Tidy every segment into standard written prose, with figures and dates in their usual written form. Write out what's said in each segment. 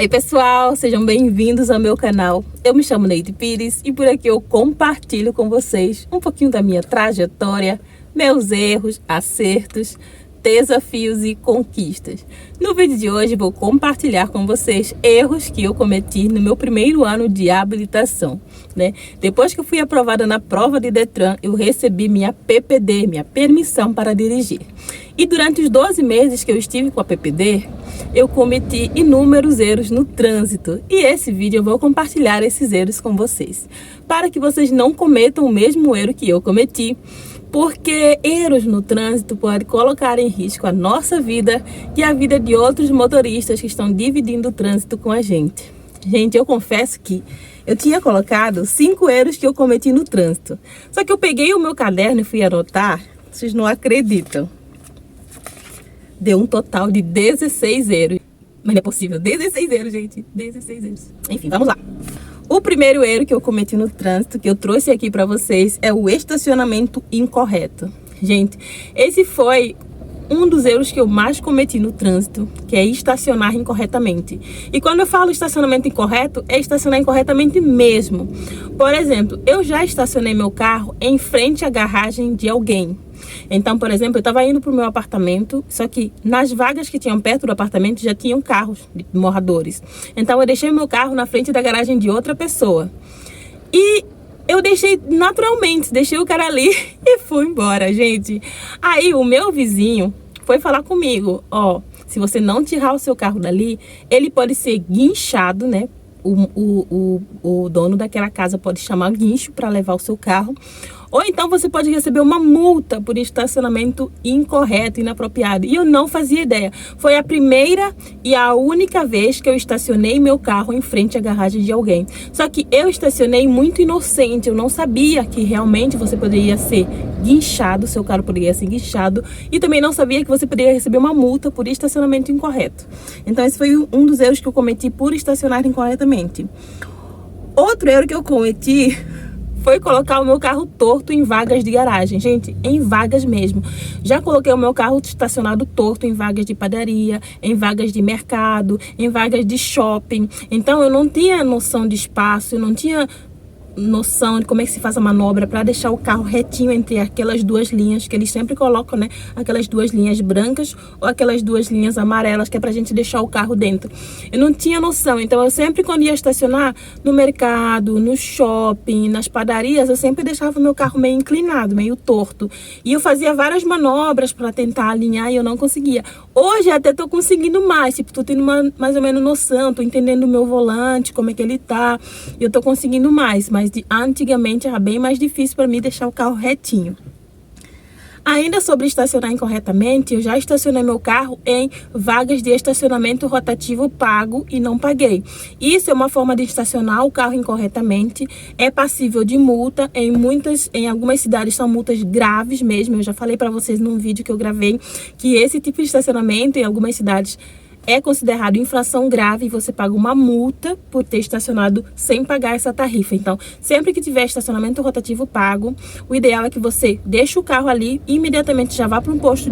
Oi pessoal, sejam bem-vindos ao meu canal. Eu me chamo Neide Pires e por aqui eu compartilho com vocês um pouquinho da minha trajetória, meus erros, acertos, desafios e conquistas. No vídeo de hoje vou compartilhar com vocês erros que eu cometi no meu primeiro ano de habilitação, né? Depois que eu fui aprovada na prova de Detran, eu recebi minha PPD, minha permissão para dirigir. E durante os 12 meses que eu estive com a PPD, eu cometi inúmeros erros no trânsito. E esse vídeo eu vou compartilhar esses erros com vocês, para que vocês não cometam o mesmo erro que eu cometi, porque erros no trânsito podem colocar em risco a nossa vida e a vida de outros motoristas que estão dividindo o trânsito com a gente. Gente, eu confesso que eu tinha colocado 5 erros que eu cometi no trânsito. Só que eu peguei o meu caderno e fui anotar, vocês não acreditam. Deu um total de 16 erros. Mas não é possível, 16 erros, gente. 16 erros. Enfim, vamos lá. O primeiro erro que eu cometi no trânsito, que eu trouxe aqui pra vocês, é o estacionamento incorreto. Gente, esse foi um dos erros que eu mais cometi no trânsito, que é estacionar incorretamente. E quando eu falo estacionamento incorreto, é estacionar incorretamente mesmo. Por exemplo, eu já estacionei meu carro em frente à garagem de alguém. Então, por exemplo, eu estava indo para o meu apartamento, só que nas vagas que tinham perto do apartamento já tinham carros de moradores. Então, eu deixei meu carro na frente da garagem de outra pessoa. E eu deixei naturalmente, deixei o cara ali e fui embora, gente. Aí, o meu vizinho foi falar comigo, ó, se você não tirar o seu carro dali, ele pode ser guinchado, né? O dono daquela casa pode chamar guincho para levar o seu carro. Ou então você pode receber uma multa por estacionamento incorreto, inapropriado. E eu não fazia ideia. Foi a primeira e a única vez que eu estacionei meu carro em frente à garagem de alguém. Só que eu estacionei muito inocente. Eu não sabia que realmente você poderia ser guinchado, seu carro poderia ser guinchado. E também não sabia que você poderia receber uma multa por estacionamento incorreto. Então esse foi um dos erros que eu cometi por estacionar incorretamente. Outro erro que eu cometi foi colocar o meu carro torto em vagas de garagem. Gente, em vagas mesmo. Já coloquei o meu carro estacionado torto em vagas de padaria, em vagas de mercado, em vagas de shopping. Então eu não tinha noção de espaço, eu não tinha noção de como é que se faz a manobra para deixar o carro retinho entre aquelas duas linhas que eles sempre colocam, né? Aquelas duas linhas brancas ou aquelas duas linhas amarelas que é pra gente deixar o carro dentro. Eu não tinha noção, então eu sempre quando ia estacionar no mercado, no shopping, nas padarias, eu sempre deixava o meu carro meio inclinado, meio torto. E eu fazia várias manobras para tentar alinhar e eu não conseguia. Hoje até tô conseguindo mais, tipo, tô tendo mais ou menos noção, tô entendendo o meu volante, como é que ele tá, e eu tô conseguindo mais, mas antigamente era bem mais difícil para mim deixar o carro retinho. Ainda sobre estacionar incorretamente, eu já estacionei meu carro em vagas de estacionamento rotativo pago e não paguei. Isso é uma forma de estacionar o carro incorretamente, é passível de multa. Em algumas cidades são multas graves mesmo. Eu já falei para vocês num vídeo que eu gravei que esse tipo de estacionamento em algumas cidades é considerado infração grave e você paga uma multa por ter estacionado sem pagar essa tarifa. Então, sempre que tiver estacionamento rotativo pago, o ideal é que você deixe o carro ali e imediatamente já vá para um posto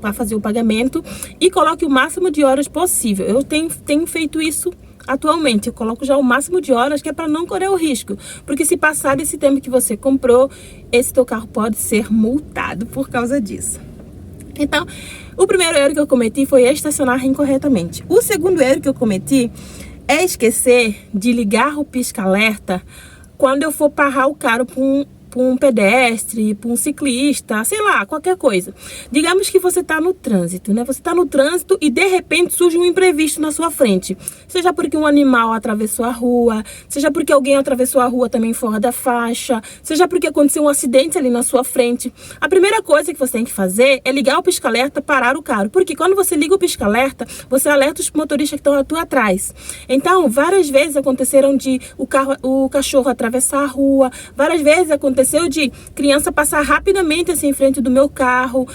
para fazer o pagamento e coloque o máximo de horas possível. Eu tenho feito isso atualmente, eu coloco já o máximo de horas, que é para não correr o risco, porque se passar desse tempo que você comprou, esse teu carro pode ser multado por causa disso. Então, o primeiro erro que eu cometi foi estacionar incorretamente. O segundo erro que eu cometi é esquecer de ligar o pisca-alerta quando eu for parar o carro para um pedestre, para um ciclista, sei lá, qualquer coisa. Digamos que você está no trânsito, né? Você está no trânsito e de repente surge um imprevisto na sua frente. Seja porque um animal atravessou a rua, seja porque alguém atravessou a rua também fora da faixa, seja porque aconteceu um acidente ali na sua frente. A primeira coisa que você tem que fazer é ligar o pisca-alerta, parar o carro. Porque quando você liga o pisca-alerta, você alerta os motoristas que estão à tua atrás. Então, várias vezes aconteceram de o cachorro atravessar a rua, várias vezes aconteceu de criança passar rapidamente assim em frente do meu carro,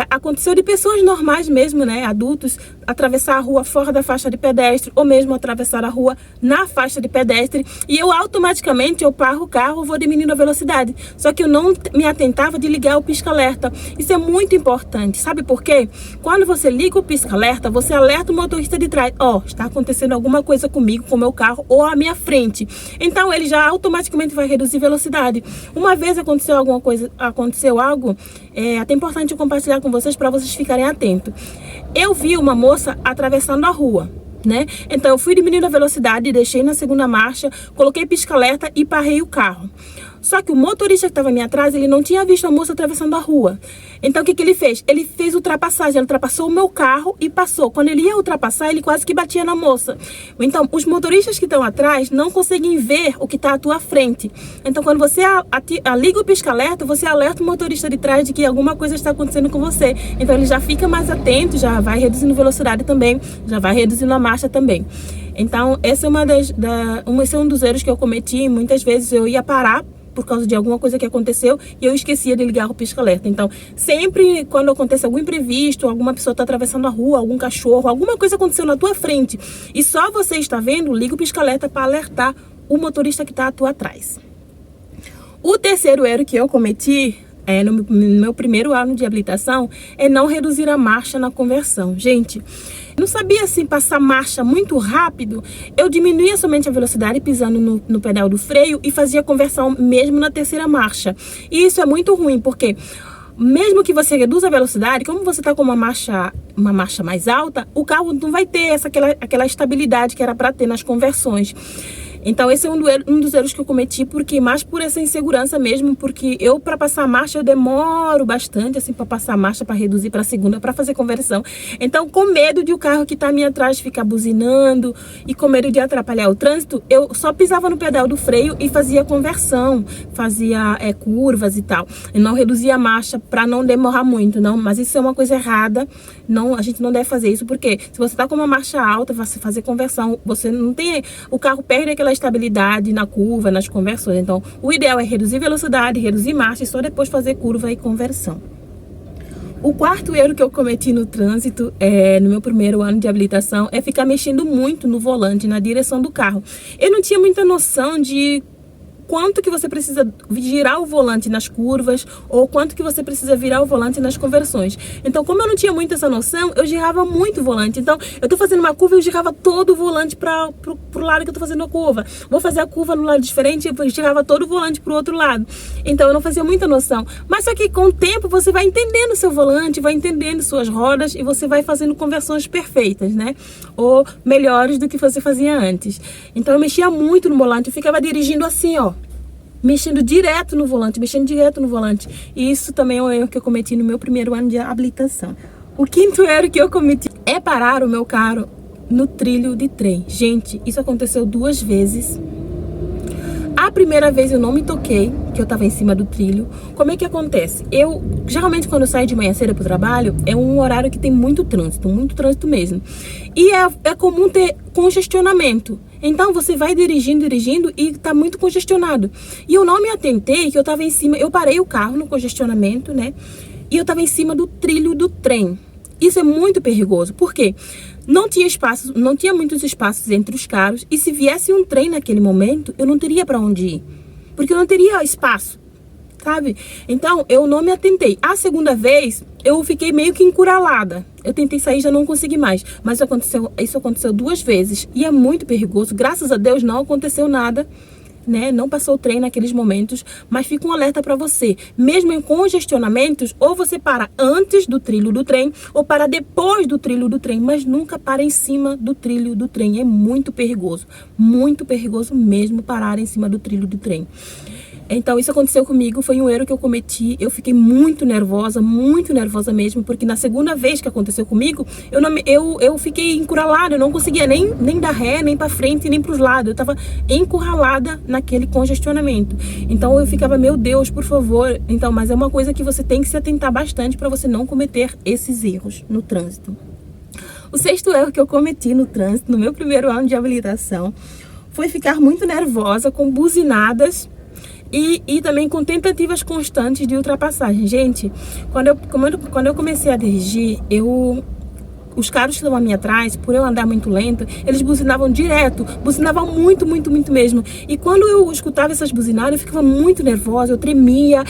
aconteceu de pessoas normais mesmo, né, adultos, atravessar a rua fora da faixa de pedestre, ou mesmo atravessar a rua na faixa de pedestre, e eu automaticamente eu paro o carro, vou diminuindo a velocidade. Só que eu não me atentava de ligar o pisca-alerta. Isso é muito importante. Sabe por quê? Quando você liga o pisca-alerta, você alerta o motorista de trás. Ó, está acontecendo alguma coisa comigo, com o meu carro ou à minha frente. Então ele já automaticamente vai reduzir velocidade. Uma vez aconteceu alguma coisa, aconteceu algo, é até importante compartilhar com vocês para vocês ficarem atentos. Eu vi uma moça atravessando a rua, né? Então eu fui diminuindo a velocidade, deixei na segunda marcha, coloquei pisca-alerta e parei o carro. Só que o motorista que estava ali atrás, ele não tinha visto a moça atravessando a rua. Então o que ele fez? Ele fez ultrapassagem, ele ultrapassou o meu carro e passou. Quando ele ia ultrapassar, ele quase que batia na moça. Então os motoristas que estão atrás não conseguem ver o que está à tua frente. Então quando você liga o pisca-alerta, você alerta o motorista de trás de que alguma coisa está acontecendo com você. Então ele já fica mais atento, já vai reduzindo velocidade também, já vai reduzindo a marcha também. Então esse é um dos erros que eu cometi. Muitas vezes eu ia parar por causa de alguma coisa que aconteceu e eu esquecia de ligar o pisca-alerta. Então, sempre quando acontece algum imprevisto, alguma pessoa está atravessando a rua, algum cachorro, alguma coisa aconteceu na tua frente e só você está vendo, liga o pisca-alerta para alertar o motorista que está à tua atrás. O terceiro erro que eu cometi no meu primeiro ano de habilitação é não reduzir a marcha na conversão. Gente, não sabia assim passar marcha muito rápido, eu diminuía somente a velocidade pisando no pedal do freio e fazia conversão mesmo na terceira marcha. E isso é muito ruim, porque mesmo que você reduza a velocidade, como você está com uma marcha mais alta, o carro não vai ter aquela estabilidade que era para ter nas conversões. Então esse é um dos erros que eu cometi, porque mais por essa insegurança mesmo, porque eu para passar a marcha eu demoro bastante assim para passar a marcha, para reduzir para a segunda, para fazer conversão. Então com medo de o carro que está à minha atrás ficar buzinando e com medo de atrapalhar o trânsito, eu só pisava no pedal do freio e fazia conversão, fazia curvas e tal. Eu não reduzia a marcha para não demorar muito, não. Mas isso é uma coisa errada. Não, a gente não deve fazer isso, porque se você está com uma marcha alta, você fazer conversão, você não tem, o carro perde aquela estabilidade na curva, nas conversões. Então o ideal é reduzir velocidade, reduzir marcha e só depois fazer curva e conversão. O quarto erro que eu cometi no trânsito, no meu primeiro ano de habilitação, é ficar mexendo muito no volante, na direção do carro. Eu não tinha muita noção de quanto que você precisa girar o volante nas curvas ou quanto que você precisa virar o volante nas conversões. Então, como eu não tinha muito essa noção, eu girava muito o volante. Então, eu tô fazendo uma curva e eu girava todo o volante pro lado que eu tô fazendo a curva. Vou fazer a curva no lado diferente, eu girava todo o volante pro outro lado. Então, eu não fazia muita noção. Mas só que com o tempo, você vai entendendo seu volante, vai entendendo suas rodas e você vai fazendo conversões perfeitas, né? Ou melhores do que você fazia antes. Então, eu mexia muito no volante, eu ficava dirigindo assim, ó, mexendo direto no volante. E isso também é um erro que eu cometi no meu primeiro ano de habilitação. O quinto erro que eu cometi é parar o meu carro no trilho de trem. Gente, isso aconteceu 2 vezes. A primeira vez eu não me toquei, que eu tava em cima do trilho. Como é que acontece? Eu, geralmente quando eu saio de manhã cedo pro trabalho, é um horário que tem muito trânsito mesmo. E é comum ter congestionamento. Então você vai dirigindo e tá muito congestionado. E eu não me atentei que eu tava em cima, eu parei o carro no congestionamento, né? E eu tava em cima do trilho do trem. Isso é muito perigoso, porque não tinha muitos espaços entre os carros, e se viesse um trem naquele momento, eu não teria para onde ir, porque eu não teria espaço, sabe? Então, eu não me atentei. A segunda vez, eu fiquei meio que encurralada. Eu tentei sair, já não consegui mais. Mas isso aconteceu 2 vezes, e é muito perigoso. Graças a Deus, não aconteceu nada, né? Não passou o trem naqueles momentos, mas fica um alerta para você. Mesmo em congestionamentos, ou você para antes do trilho do trem, ou para depois do trilho do trem, mas nunca para em cima do trilho do trem. É muito perigoso mesmo parar em cima do trilho do trem. Então isso aconteceu comigo, foi um erro que eu cometi. Eu fiquei muito nervosa mesmo, porque na segunda vez que aconteceu comigo, eu fiquei encurralada, eu não conseguia nem dar ré, nem para frente, nem para os lados. Eu tava encurralada naquele congestionamento. Então eu ficava, meu Deus, por favor. Então, mas é uma coisa que você tem que se atentar bastante para você não cometer esses erros no trânsito. O 6º erro que eu cometi no trânsito, no meu primeiro ano de habilitação, foi ficar muito nervosa com buzinadas e também com tentativas constantes de ultrapassagem. Gente, quando eu comecei a dirigir, eu os carros que estavam a mim atrás, por eu andar muito lento, eles buzinavam direto, buzinavam muito, muito, muito mesmo. E quando eu escutava essas buzinadas, eu ficava muito nervosa, eu tremia,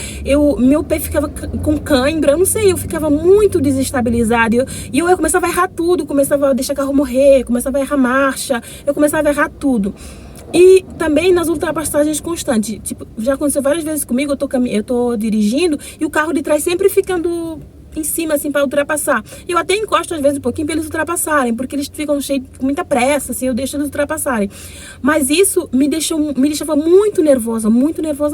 meu pé ficava com cãibra, eu não sei, eu ficava muito desestabilizada. E eu começava a errar tudo, começava a deixar o carro morrer, começava a errar marcha, eu começava a errar tudo. E também nas ultrapassagens constantes, tipo, já aconteceu várias vezes comigo, eu tô dirigindo e o carro de trás sempre ficando em cima, assim, para ultrapassar. Eu até encosto às vezes um pouquinho para eles ultrapassarem, porque eles ficam cheios, com muita pressa, assim, eu deixo eles ultrapassarem. Mas isso me deixava muito nervosa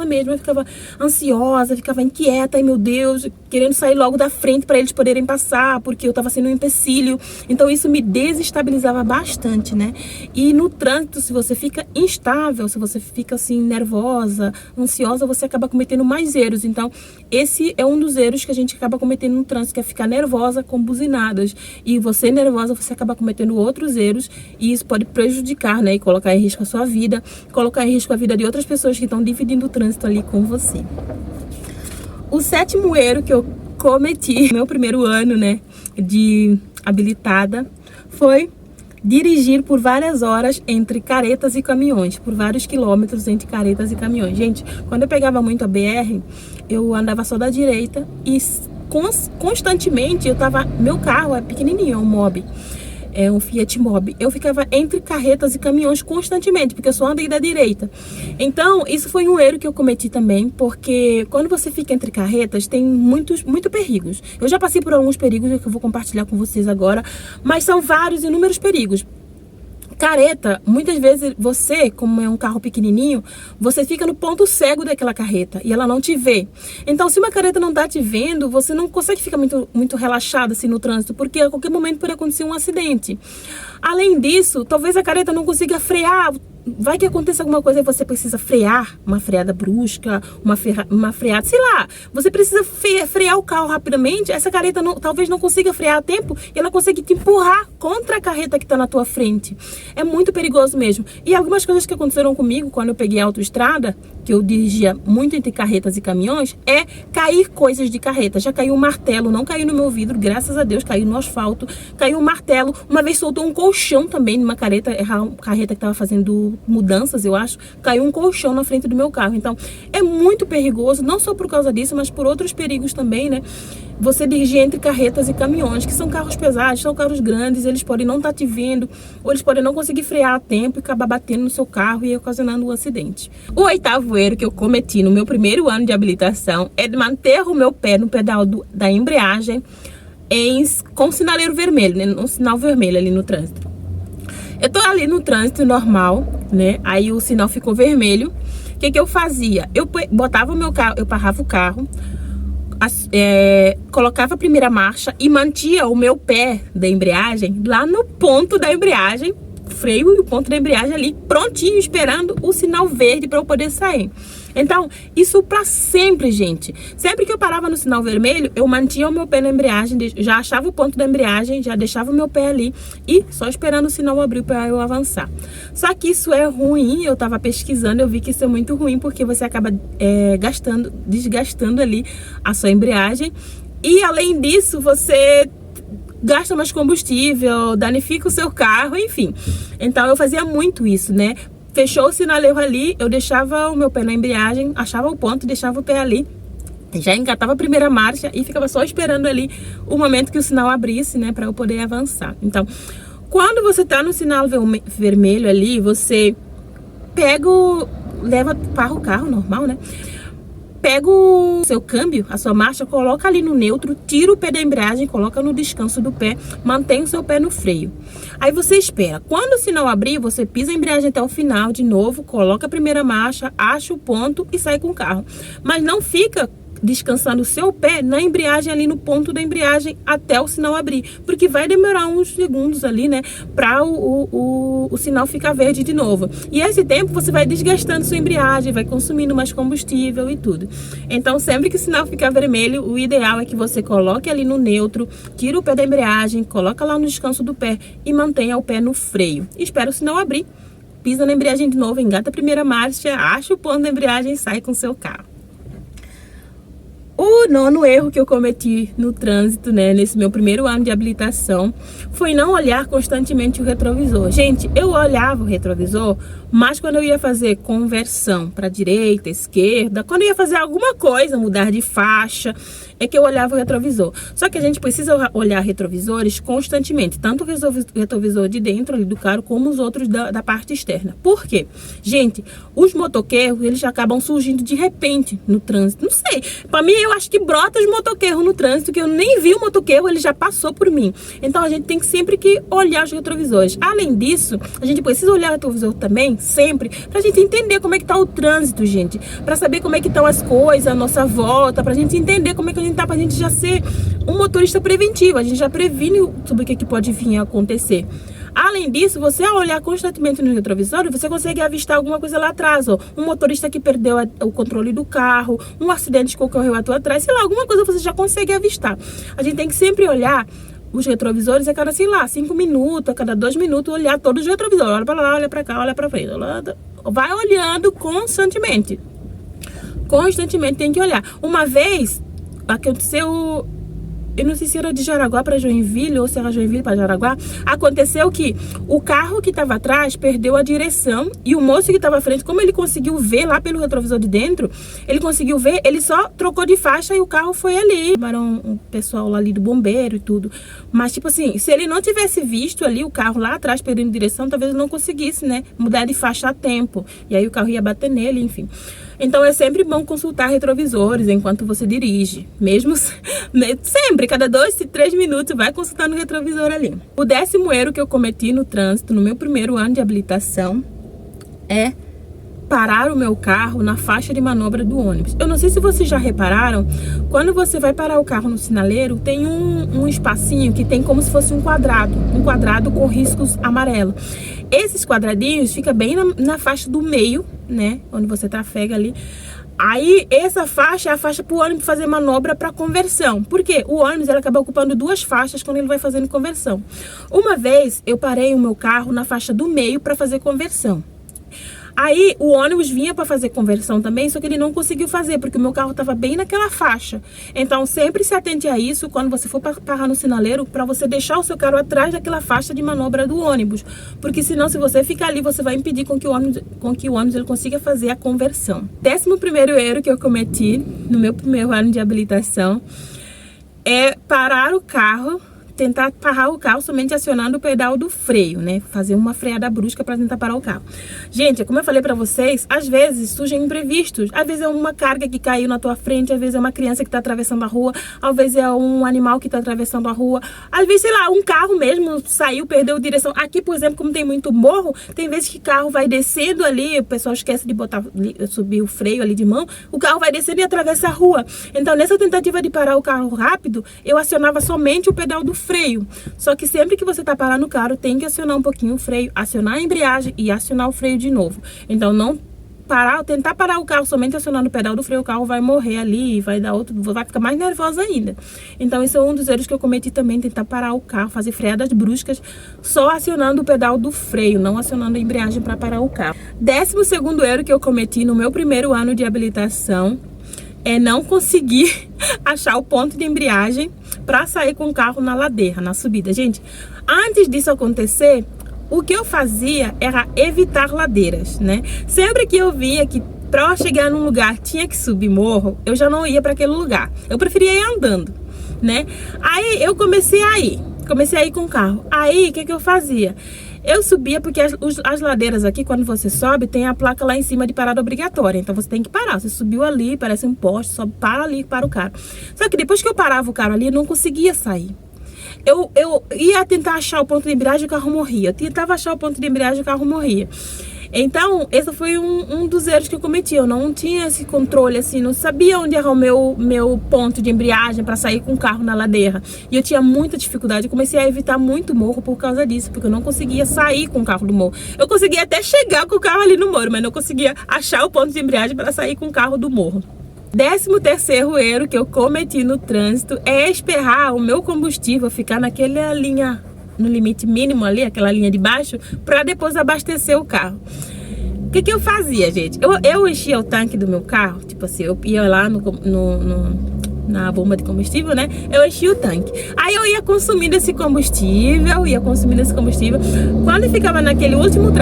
mesmo. Eu ficava ansiosa, ficava inquieta, ai meu Deus, querendo sair logo da frente para eles poderem passar, porque eu tava sendo um empecilho. Então isso me desestabilizava bastante, né? E no trânsito, se você fica instável, se você fica assim nervosa, ansiosa, você acaba cometendo mais erros. Então esse é um dos erros que a gente acaba cometendo no trânsito, que é ficar nervosa com buzinadas. E você nervosa, você acaba cometendo outros erros e isso pode prejudicar, né? E colocar em risco a sua vida, colocar em risco a vida de outras pessoas que estão dividindo o trânsito ali com você. O 7º erro que eu cometi no meu primeiro ano, né, de habilitada, foi dirigir por várias horas entre caretas e caminhões, por vários quilômetros entre caretas e caminhões. Gente, quando eu pegava muito a BR, eu andava só da direita e constantemente meu carro é pequenininho, é um Mobi, é um Fiat Mobi. Eu ficava entre carretas e caminhões constantemente, porque eu só andei da direita. Então, isso foi um erro que eu cometi também, porque quando você fica entre carretas, tem muitos perigos. Eu já passei por alguns perigos que eu vou compartilhar com vocês agora, mas são vários, inúmeros perigos. Carreta, muitas vezes você, como é um carro pequenininho, você fica no ponto cego daquela carreta e ela não te vê. Então, se uma carreta não tá te vendo, você não consegue ficar muito relaxado assim no trânsito, porque a qualquer momento pode acontecer um acidente. Além disso, talvez a carreta não consiga frear. Vai que aconteça alguma coisa e você precisa frear, uma freada brusca, uma freada, sei lá, você precisa frear o carro rapidamente, essa carreta talvez não consiga frear a tempo e ela consegue te empurrar contra a carreta que está na tua frente. É muito perigoso mesmo. E algumas coisas que aconteceram comigo quando eu peguei a autoestrada, que eu dirigia muito entre carretas e caminhões, é cair coisas de carreta. Já caiu um martelo, não caiu no meu vidro, graças a Deus, caiu no asfalto, caiu um martelo, uma vez soltou um colchão também numa carreta que estava fazendo mudanças, eu acho, caiu um colchão na frente do meu carro. Então, é muito perigoso, não só por causa disso, mas por outros perigos também, né? Você dirigir entre carretas e caminhões, que são carros pesados, são carros grandes, eles podem não estar te vendo, ou eles podem não conseguir frear a tempo e acabar batendo no seu carro e ocasionando um acidente. O 8º erro que eu cometi no meu primeiro ano de habilitação é de manter o meu pé no pedal da embreagem com sinaleiro vermelho, né? Um sinal vermelho ali no trânsito. Eu tô ali no trânsito normal, né? Aí o sinal ficou vermelho. O que eu fazia? Eu botava o meu carro, eu parava o carro, colocava a primeira marcha e mantia o meu pé da embreagem lá no ponto da embreagem, freio e o ponto da embreagem ali, prontinho, esperando o sinal verde para eu poder sair. Então, isso pra sempre, gente. Sempre que eu parava no sinal vermelho, eu mantinha o meu pé na embreagem, já achava o ponto da embreagem, já deixava o meu pé ali e só esperando o sinal abrir para eu avançar. Só que isso é ruim, eu tava pesquisando, eu vi que isso é muito ruim, porque você acaba desgastando ali a sua embreagem. E além disso, você gasta mais combustível, danifica o seu carro, enfim. Então eu fazia muito isso, né? Fechou o sinaleiro ali, eu deixava o meu pé na embreagem, achava o ponto, deixava o pé ali, já engatava a primeira marcha e ficava só esperando ali o momento que o sinal abrisse, né, para eu poder avançar. Então, quando você tá no sinal vermelho ali, você para o carro normal, né? Pega o seu câmbio, a sua marcha, coloca ali no neutro, tira o pé da embreagem, coloca no descanso do pé, mantém o seu pé no freio. Aí você espera. Quando o sinal abrir, você pisa a embreagem até o final de novo, coloca a primeira marcha, acha o ponto e sai com o carro. Mas não fica descansando o seu pé na embreagem ali no ponto da embreagem até o sinal abrir, porque vai demorar uns segundos ali, né, para o sinal ficar verde de novo. E esse tempo você vai desgastando sua embreagem, vai consumindo mais combustível e tudo. Então, sempre que o sinal ficar vermelho, o ideal é que você coloque ali no neutro, tira o pé da embreagem, coloca lá no descanso do pé e mantenha o pé no freio. Espera o sinal abrir, pisa na embreagem de novo, engata a primeira marcha, acha o ponto da embreagem e sai com o seu carro. O nono erro que eu cometi no trânsito, né, nesse meu primeiro ano de habilitação, foi não olhar constantemente o retrovisor. Gente, eu olhava o retrovisor, mas quando eu ia fazer conversão para direita, esquerda, quando eu ia fazer alguma coisa, mudar de faixa, é que eu olhava o retrovisor. Só que a gente precisa olhar retrovisores constantemente, tanto o retrovisor de dentro ali do carro, como os outros da parte externa. Por quê? Gente, os motoqueiros, eles acabam surgindo de repente no trânsito. Não sei, para mim eu acho que brota os motoqueiros no trânsito, que eu nem vi o motoqueiro, ele já passou por mim. Então a gente tem que sempre que olhar os retrovisores. Além disso, a gente precisa olhar o retrovisor também, sempre, pra gente entender como é que tá o trânsito, gente. Pra saber como é que estão as coisas, a nossa volta, pra gente entender como é que a gente tá, pra gente já ser um motorista preventivo. A gente já previne sobre o que pode vir a acontecer. Além disso, você ao olhar constantemente no retrovisor, você consegue avistar alguma coisa lá atrás, ó. Um motorista que perdeu o controle do carro, um acidente que ocorreu à tua atrás, sei lá, alguma coisa você já consegue avistar. A gente tem que sempre olhar os retrovisores a cada, sei lá, 5 minutos, a cada 2 minutos, olhar todos os retrovisores. Olha pra lá, olha pra cá, olha pra frente. Vai olhando constantemente. Constantemente tem que olhar. Uma vez, aconteceu... Eu não sei se era de Jaraguá para Joinville ou se era Joinville para Jaraguá. Aconteceu que o carro que estava atrás perdeu a direção e o moço que estava à frente, como ele conseguiu ver lá pelo retrovisor de dentro, ele conseguiu ver, ele só trocou de faixa e o carro foi ali. Chamaram um pessoal ali do bombeiro e tudo. Mas, tipo assim, se ele não tivesse visto ali o carro lá atrás perdendo direção, talvez ele não conseguisse, né, mudar de faixa a tempo. E aí o carro ia bater nele, enfim. Então é sempre bom consultar retrovisores enquanto você dirige. Mesmo sempre, cada 2, 3 minutos, vai consultando o retrovisor ali. O 10º erro que eu cometi no trânsito, no meu primeiro ano de habilitação, é parar o meu carro na faixa de manobra do ônibus. Eu não sei se vocês já repararam, quando você vai parar o carro no sinaleiro, tem um espacinho que tem como se fosse um quadrado com riscos amarelos. Esses quadradinhos ficam bem na faixa do meio, né, onde você trafega ali. Aí, essa faixa é a faixa para o ônibus fazer manobra para conversão. Por quê? O ônibus ele acaba ocupando 2 faixas quando ele vai fazendo conversão. Uma vez, eu parei o meu carro na faixa do meio para fazer conversão. Aí o ônibus vinha para fazer conversão também, só que ele não conseguiu fazer, porque o meu carro estava bem naquela faixa. Então sempre se atente a isso quando você for parar no sinaleiro, para você deixar o seu carro atrás daquela faixa de manobra do ônibus. Porque senão, se você ficar ali, você vai impedir com que o ônibus ele consiga fazer a conversão. 11º erro que eu cometi no meu primeiro ano de habilitação é parar o carro, tentar parar o carro somente acionando o pedal do freio, né? Fazer uma freada brusca para tentar parar o carro. Gente, como eu falei para vocês, às vezes surgem imprevistos. Às vezes é uma carga que caiu na tua frente, às vezes é uma criança que está atravessando a rua, às vezes é um animal que está atravessando a rua, às vezes, sei lá, um carro mesmo saiu, perdeu direção. Aqui, por exemplo, como tem muito morro, tem vezes que o carro vai descendo ali, o pessoal esquece de subir o freio ali de mão, o carro vai descendo e atravessa a rua. Então, nessa tentativa de parar o carro rápido, eu acionava somente o pedal do freio. Só que sempre que você tá parando o carro, tem que acionar um pouquinho o freio, acionar a embreagem e acionar o freio de novo. Então não tentar parar o carro somente acionando o pedal do freio, o carro vai morrer ali, vai ficar mais nervoso ainda. Então esse é um dos erros que eu cometi também, tentar parar o carro, fazer freadas bruscas só acionando o pedal do freio, não acionando a embreagem para parar o carro. 12º erro que eu cometi no meu primeiro ano de habilitação é não conseguir achar o ponto de embreagem para sair com o carro na ladeira, na subida. Gente, antes disso acontecer, o que eu fazia era evitar ladeiras, né? Sempre que eu via que para chegar num lugar tinha que subir morro, eu já não ia para aquele lugar. Eu preferia ir andando, né? Aí eu comecei a ir com o carro. Aí, o que eu fazia? Eu subia porque as ladeiras aqui, quando você sobe, tem a placa lá em cima de parada obrigatória. Então você tem que parar. Você subiu ali, parece um poste, sobe, para ali, para o carro. Só que depois que eu parava o carro ali, eu não conseguia sair. Eu ia tentar achar o ponto de embreagem e o carro morria. Eu tentava achar o ponto de embreagem e o carro morria. Então, esse foi um dos erros que eu cometi. Eu não tinha esse controle, assim, não sabia onde era o meu ponto de embreagem para sair com o carro na ladeira. E eu tinha muita dificuldade. Eu comecei a evitar muito morro por causa disso, porque eu não conseguia sair com o carro do morro. Eu conseguia até chegar com o carro ali no morro, mas não conseguia achar o ponto de embreagem para sair com o carro do morro. 13º erro que eu cometi no trânsito é esperar o meu combustível ficar naquela linha, no limite mínimo ali, aquela linha de baixo, para depois abastecer o carro. O que eu fazia, gente? Eu enchia o tanque do meu carro, tipo assim, eu ia lá na bomba de combustível, né? Eu enchi o tanque. Aí eu ia consumindo esse combustível, Quando ficava naquele último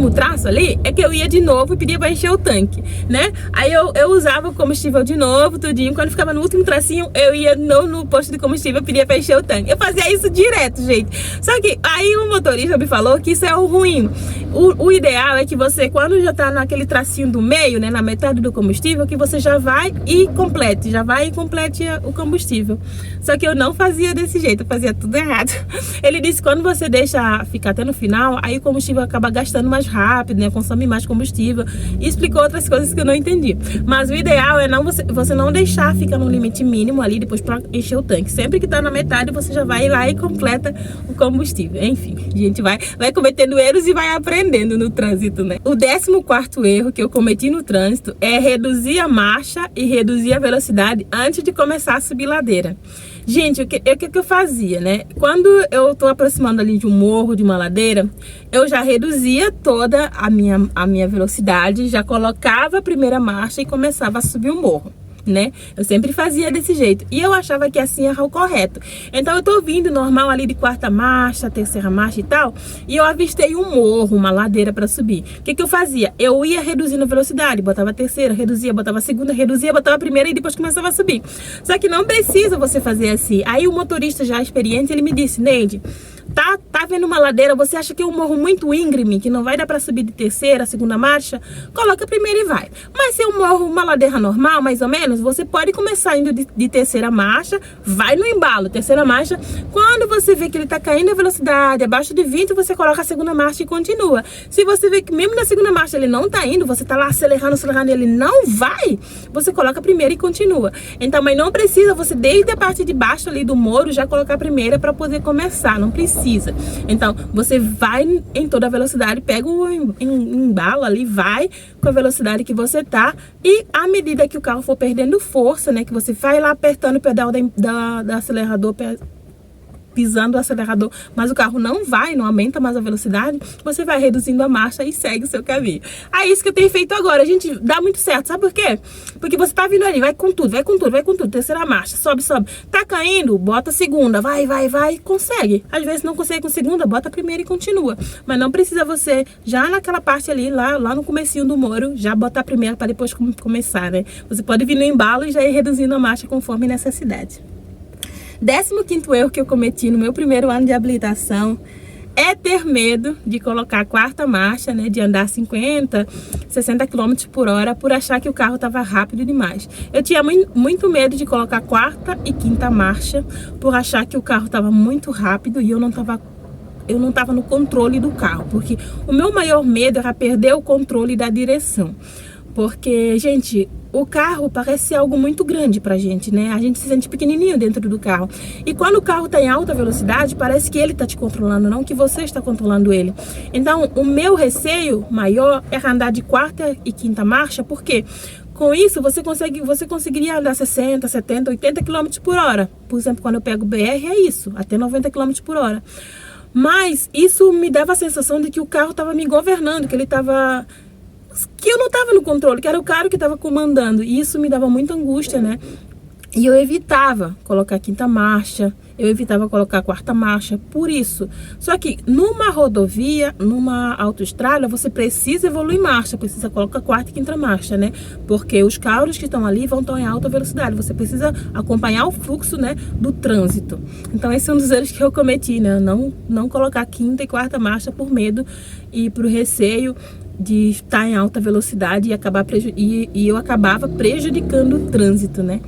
traço ali, é que eu ia de novo e pedia pra encher o tanque, né? Aí eu usava o combustível de novo, tudinho. Quando ficava no último tracinho, eu ia no posto de combustível e pedia pra encher o tanque. Eu fazia isso direto, gente. Só que aí o motorista me falou que isso é o ruim. O ideal é que você, quando já tá naquele tracinho do meio, né, na metade do combustível, que você já vai e complete o combustível. Só que eu não fazia desse jeito, eu fazia tudo errado. Ele disse que quando você deixa ficar até no final, aí o combustível acaba gastando mais rápido, né, consome mais combustível, e explicou outras coisas que eu não entendi. Mas o ideal é você não deixar ficar no limite mínimo ali depois para encher o tanque. Sempre que tá na metade, você já vai lá e completa o combustível. Enfim, a gente vai cometendo erros e vai aprendendo no trânsito, né? O 14º erro que eu cometi no trânsito é reduzir a marcha e reduzir a velocidade antes de começar a subir ladeira. Gente, o que eu fazia, né? Quando eu tô aproximando ali de um morro, de uma ladeira, eu já reduzia toda a minha velocidade, já colocava a primeira marcha e começava a subir o morro, né? Eu sempre fazia desse jeito e eu achava que assim era o correto. Então eu tô vindo normal ali de 4ª marcha, 3ª marcha e tal, e eu avistei um morro, uma ladeira para subir. O que eu fazia? Eu ia reduzindo a velocidade, botava a 3ª, reduzia, botava a 2ª, reduzia, botava a 1ª e depois começava a subir. Só que não precisa você fazer assim. Aí o motorista já experiente, ele me disse: Neide, tá vendo uma ladeira, você acha que é um morro muito íngreme, que não vai dar para subir de 3ª, 2ª marcha? Coloca a 1ª e vai. Mas se é um morro, uma ladeira normal, mais ou menos, você pode começar indo de 3ª marcha, vai no embalo, 3ª marcha. Quando você vê que ele tá caindo a velocidade abaixo de 20, você coloca a 2ª marcha e continua. Se você vê que mesmo na 2ª marcha ele não tá indo, você tá lá acelerando, ele não vai, você coloca a 1ª e continua. Então, mas não precisa você, desde a parte de baixo ali do muro, já colocar a 1ª para poder começar, não precisa. Então, você vai em toda a velocidade, pega o embalo ali, vai com a velocidade que você tá, e à medida que o carro for perdendo força, né, que você vai lá apertando o pedal do acelerador, pisando o acelerador, mas o carro não aumenta mais a velocidade, você vai reduzindo a marcha e segue o seu caminho. É isso que eu tenho feito agora, gente, dá muito certo, sabe por quê? Porque você tá vindo ali, vai com tudo, 3ª marcha, sobe, tá caindo, bota a 2ª, vai, consegue. Às vezes não consegue com 2ª, bota a 1ª e continua, mas não precisa você, já naquela parte ali, lá no comecinho do muro, já botar a 1ª para depois começar, né? Você pode vir no embalo e já ir reduzindo a marcha conforme necessidade. 15º erro que eu cometi no meu primeiro ano de habilitação é ter medo de colocar a 4ª marcha, né, de andar 50, 60 km por hora, por achar que o carro estava rápido demais. Eu tinha muito medo de colocar a 4ª e 5ª marcha, por achar que o carro estava muito rápido e eu não estava no controle do carro, porque o meu maior medo era perder o controle da direção. Porque, gente, o carro parece algo muito grande pra gente, né? A gente se sente pequenininho dentro do carro. E quando o carro tá em alta velocidade, parece que ele tá te controlando, não que você está controlando ele. Então, o meu receio maior era andar de 4ª e 5ª marcha, porque com isso você conseguiria andar 60, 70, 80 km por hora. Por exemplo, quando eu pego o BR, é isso, até 90 km por hora. Mas isso me dava a sensação de que o carro estava me governando, que eu não estava no controle, que era o carro que estava comandando. E isso me dava muita angústia, né? E eu evitava colocar a 5ª marcha, eu evitava colocar a 4ª marcha, por isso. Só que numa rodovia, numa autoestrada, você precisa evoluir marcha, precisa colocar a 4ª e 5ª marcha, né? Porque os carros que estão ali vão estar em alta velocidade, você precisa acompanhar o fluxo, né, do trânsito. Então esse é um dos erros que eu cometi, né? Não colocar 5ª e 4ª marcha por medo e por receio de estar em alta velocidade e eu acabava prejudicando o trânsito, né?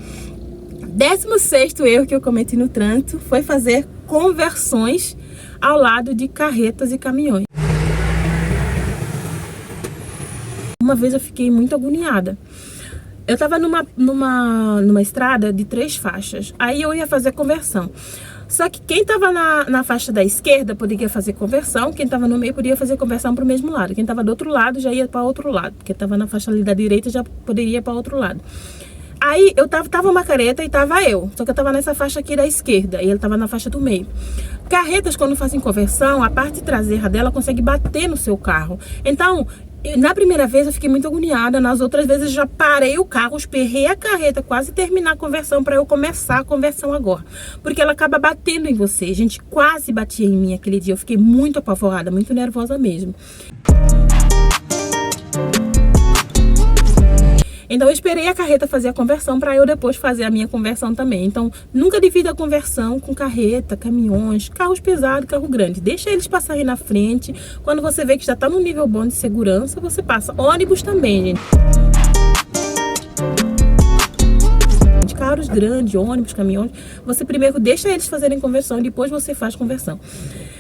16º erro que eu cometi no trânsito foi fazer conversões ao lado de carretas e caminhões. Uma vez eu fiquei muito agoniada. Eu estava numa estrada de 3 faixas, aí eu ia fazer conversão. Só que quem estava na faixa da esquerda poderia fazer conversão, quem estava no meio podia fazer conversão para o mesmo lado. Quem estava do outro lado já ia para o outro lado, quem estava na faixa ali da direita já poderia ir para o outro lado. Aí eu tava uma carreta e tava eu, só que eu tava nessa faixa aqui da esquerda e ele tava na faixa do meio. Carretas, quando fazem conversão, a parte traseira dela consegue bater no seu carro. Então, Na primeira vez eu fiquei muito agoniada, nas outras vezes eu já parei o carro, esperrei a carreta quase terminar a conversão para eu começar a conversão agora. Porque ela acaba batendo em você. A gente quase batia em mim aquele dia, eu fiquei muito apavorada, muito nervosa mesmo. Então eu esperei a carreta fazer a conversão para eu depois fazer a minha conversão também. Então nunca divida a conversão com carreta, caminhões, carros pesados, carro grande. Deixa eles passarem na frente. Quando você vê que já está num nível bom de segurança, você passa. Ônibus também, gente. Carros grandes, ônibus, caminhões, você primeiro deixa eles fazerem conversão e depois você faz conversão.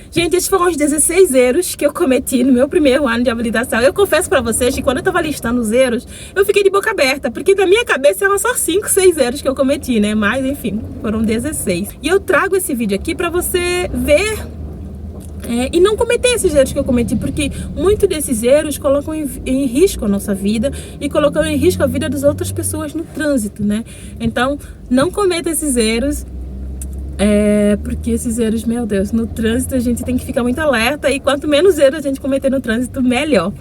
Gente, esses foram os 16 erros que eu cometi no meu primeiro ano de habilitação. Eu confesso pra vocês que quando eu tava listando os erros, eu fiquei de boca aberta, porque na minha cabeça eram só 5, 6 erros que eu cometi, né? Mas, enfim, foram 16. E eu trago esse vídeo aqui pra você ver e não cometer esses erros que eu cometi, porque muitos desses erros colocam em risco a nossa vida e colocam em risco a vida das outras pessoas no trânsito, né? Então, não cometa esses erros. Porque esses erros, meu Deus, no trânsito a gente tem que ficar muito alerta e quanto menos erros a gente cometer no trânsito, melhor.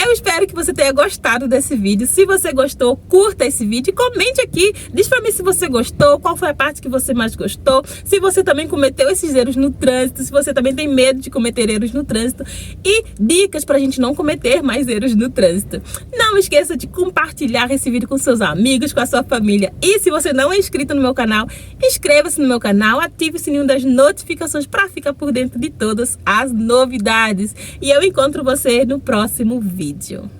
Eu espero que você tenha gostado desse vídeo. Se você gostou, curta esse vídeo e comente aqui. Diz pra mim se você gostou, qual foi a parte que você mais gostou, se você também cometeu esses erros no trânsito, se você também tem medo de cometer erros no trânsito e dicas pra gente não cometer mais erros no trânsito. Não esqueça de compartilhar esse vídeo com seus amigos, com a sua família. E se você não é inscrito no meu canal, inscreva-se no meu canal, ative o sininho das notificações para ficar por dentro de todas as novidades. E eu encontro você no próximo vídeo.